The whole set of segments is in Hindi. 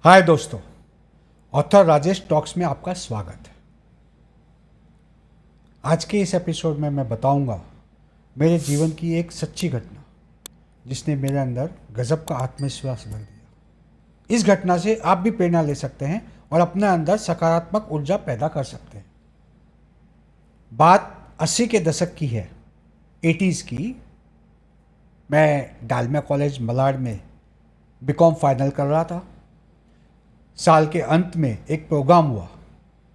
हाय दोस्तों, ऑथर राजेश टॉक्स में आपका स्वागत है। आज के इस एपिसोड में मैं बताऊंगा मेरे जीवन की एक सच्ची घटना जिसने मेरे अंदर गजब का आत्मविश्वास भर दिया। इस घटना से आप भी प्रेरणा ले सकते हैं और अपने अंदर सकारात्मक ऊर्जा पैदा कर सकते हैं। बात 80 के दशक की है, 80s की। मैं डालमिया कॉलेज मलाड में बीकॉम फाइनल कर रहा था। साल के अंत में एक प्रोग्राम हुआ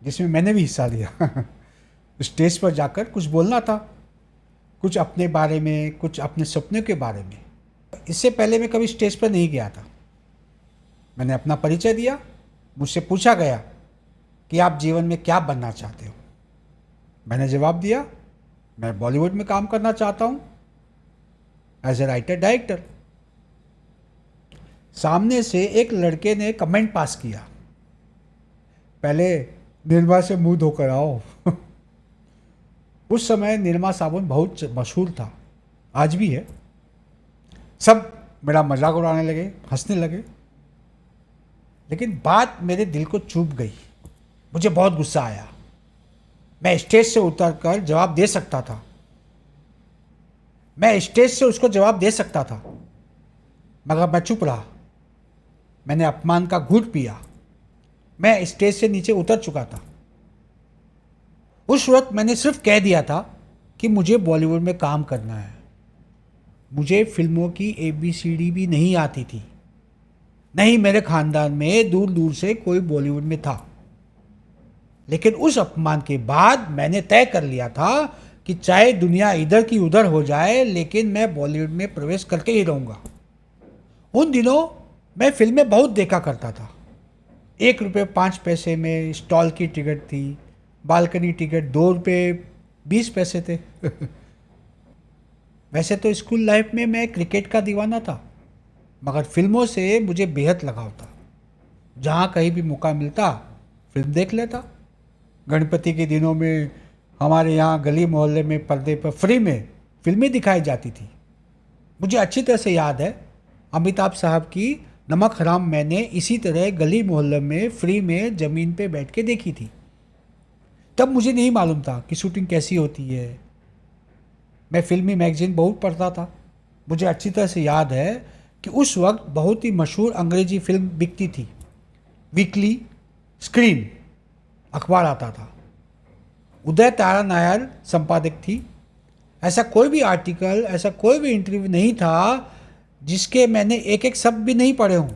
जिसमें मैंने भी हिस्सा लिया। स्टेज पर जाकर कुछ बोलना था, कुछ अपने बारे में, कुछ अपने सपनों के बारे में। इससे पहले मैं कभी स्टेज पर नहीं गया था। मैंने अपना परिचय दिया। मुझसे पूछा गया कि आप जीवन में क्या बनना चाहते हो। मैंने जवाब दिया, मैं बॉलीवुड में काम करना चाहता हूँ, एज ए राइटर डायरेक्टर। सामने से एक लड़के ने कमेंट पास किया, पहले निर्मा से मुंह धोकर आओ। उस समय निर्मा साबुन बहुत मशहूर था, आज भी है। सब मेरा मजाक उड़ाने लगे, हंसने लगे। लेकिन बात मेरे दिल को चुभ गई। मुझे बहुत गुस्सा आया। मैं स्टेज से उतरकर जवाब दे सकता था। मैं स्टेज से उसको जवाब दे सकता था, मगर मैं चुप रहा। मैंने अपमान का घूंट पिया। मैं स्टेज से नीचे उतर चुका था। उस वक्त मैंने सिर्फ कह दिया था कि मुझे बॉलीवुड में काम करना है। मुझे फिल्मों की ABCD भी नहीं आती थी। नहीं मेरे खानदान में दूर दूर से कोई बॉलीवुड में था। लेकिन उस अपमान के बाद मैंने तय कर लिया था कि चाहे दुनिया इधर की उधर हो जाए, लेकिन मैं बॉलीवुड में प्रवेश करके ही रहूँगा। उन दिनों मैं फिल्में बहुत देखा करता था। 1 रुपये 5 पैसे में स्टॉल की टिकट थी। बालकनी टिकट 2 रुपये 20 पैसे थे। वैसे तो स्कूल लाइफ में मैं क्रिकेट का दीवाना था, मगर फिल्मों से मुझे बेहद लगाव था। जहाँ कहीं भी मौका मिलता फिल्म देख लेता। गणपति के दिनों में हमारे यहाँ गली मोहल्ले में पर्दे पर फ्री में फिल्में दिखाई जाती थी। मुझे अच्छी तरह से याद है, अमिताभ साहब की नमक हराम मैंने इसी तरह गली मोहल्ले में फ्री में ज़मीन पे बैठ के देखी थी। तब मुझे नहीं मालूम था कि शूटिंग कैसी होती है। मैं फिल्मी मैगजीन बहुत पढ़ता था। मुझे अच्छी तरह से याद है कि उस वक्त बहुत ही मशहूर अंग्रेजी फिल्म बिकती थी। वीकली स्क्रीन अखबार आता था। उदय तारा नायर संपादक थी। ऐसा कोई भी आर्टिकल, ऐसा कोई भी इंटरव्यू नहीं था जिसके मैंने एक एक शब्द भी नहीं पढ़े हों।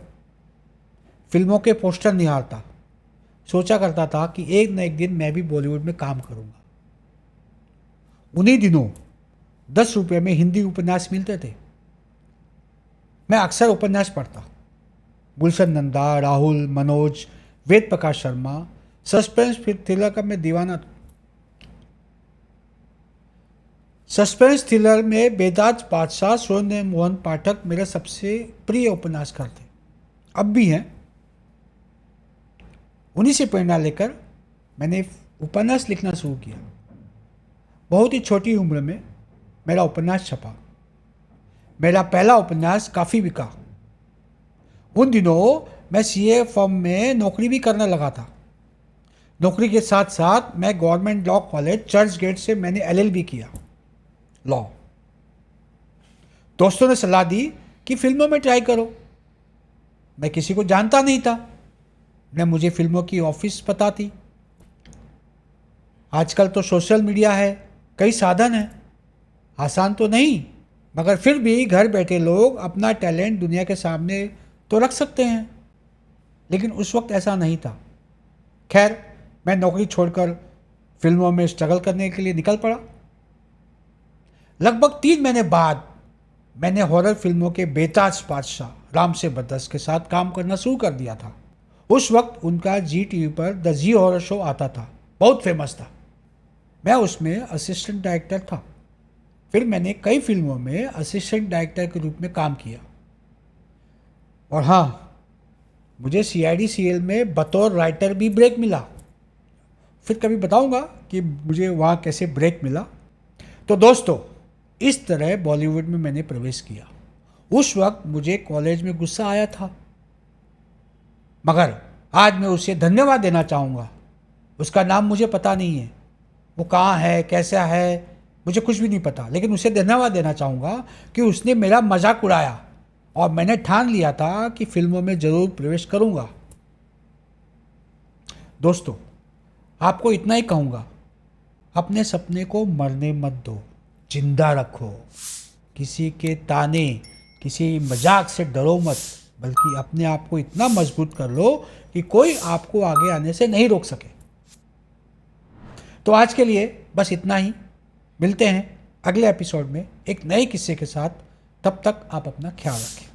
फिल्मों के पोस्टर निहारता, सोचा करता था कि एक न एक दिन मैं भी बॉलीवुड में काम करूंगा। उन्हीं दिनों 10 रुपये में हिंदी उपन्यास मिलते थे। मैं अक्सर उपन्यास पढ़ता। गुलशन नंदा, राहुल, मनोज, वेद प्रकाश शर्मा, सस्पेंस थ्रिलर का मैं दीवाना था। सस्पेंस थ्रिलर में बेदाज बादशाह, सुरेंद्र मोहन पाठक मेरे सबसे प्रिय उपन्यासकार थे, अब भी हैं। उन्हीं से प्रेरणा लेकर मैंने उपन्यास लिखना शुरू किया। बहुत ही छोटी उम्र में मेरा उपन्यास छपा। मेरा पहला उपन्यास काफ़ी बिका। उन दिनों मैं CA फर्म में नौकरी भी करने लगा था। नौकरी के साथ साथ मैं government law college Churchgate से मैंने LLB किया, लॉ। दोस्तों ने सलाह दी कि फिल्मों में ट्राई करो। मैं किसी को जानता नहीं था, न मुझे फिल्मों की ऑफिस पता थी। आजकल तो सोशल मीडिया है, कई साधन हैं। आसान तो नहीं, मगर फिर भी घर बैठे लोग अपना टैलेंट दुनिया के सामने तो रख सकते हैं। लेकिन उस वक्त ऐसा नहीं था। खैर, मैं नौकरी छोड़कर फिल्मों में स्ट्रगल करने के लिए निकल पड़ा। लगभग 3 महीने बाद मैंने हॉरर फिल्मों के बेताज बादशाह राम से बदस के साथ काम करना शुरू कर दिया था। उस वक्त उनका GTV पर द जी हॉरर शो आता था, बहुत फेमस था। मैं उसमें असिस्टेंट डायरेक्टर था। फिर मैंने कई फिल्मों में असिस्टेंट डायरेक्टर के रूप में काम किया। और हाँ, मुझे CID CL में बतौर राइटर भी ब्रेक मिला। फिर कभी बताऊंगा कि मुझे वहाँ कैसे ब्रेक मिला। तो दोस्तों, इस तरह बॉलीवुड में मैंने प्रवेश किया। उस वक्त मुझे कॉलेज में गुस्सा आया था। मगर आज मैं उसे धन्यवाद देना चाहूँगा। उसका नाम मुझे पता नहीं है, वो कहाँ है, कैसा है, मुझे कुछ भी नहीं पता, लेकिन उसे धन्यवाद देना चाहूँगा कि उसने मेरा मजाक उड़ाया और मैंने ठान लिया था कि फिल्मों में ज़रूर प्रवेश करूँगा। दोस्तों, आपको इतना ही कहूँगा, अपने सपने को मरने मत दो, जिंदा रखो। किसी के ताने, किसी मजाक से डरो मत, बल्कि अपने आप को इतना मजबूत कर लो कि कोई आपको आगे आने से नहीं रोक सके। तो आज के लिए बस इतना ही। मिलते हैं अगले एपिसोड में एक नए किस्से के साथ। तब तक आप अपना ख्याल रखें।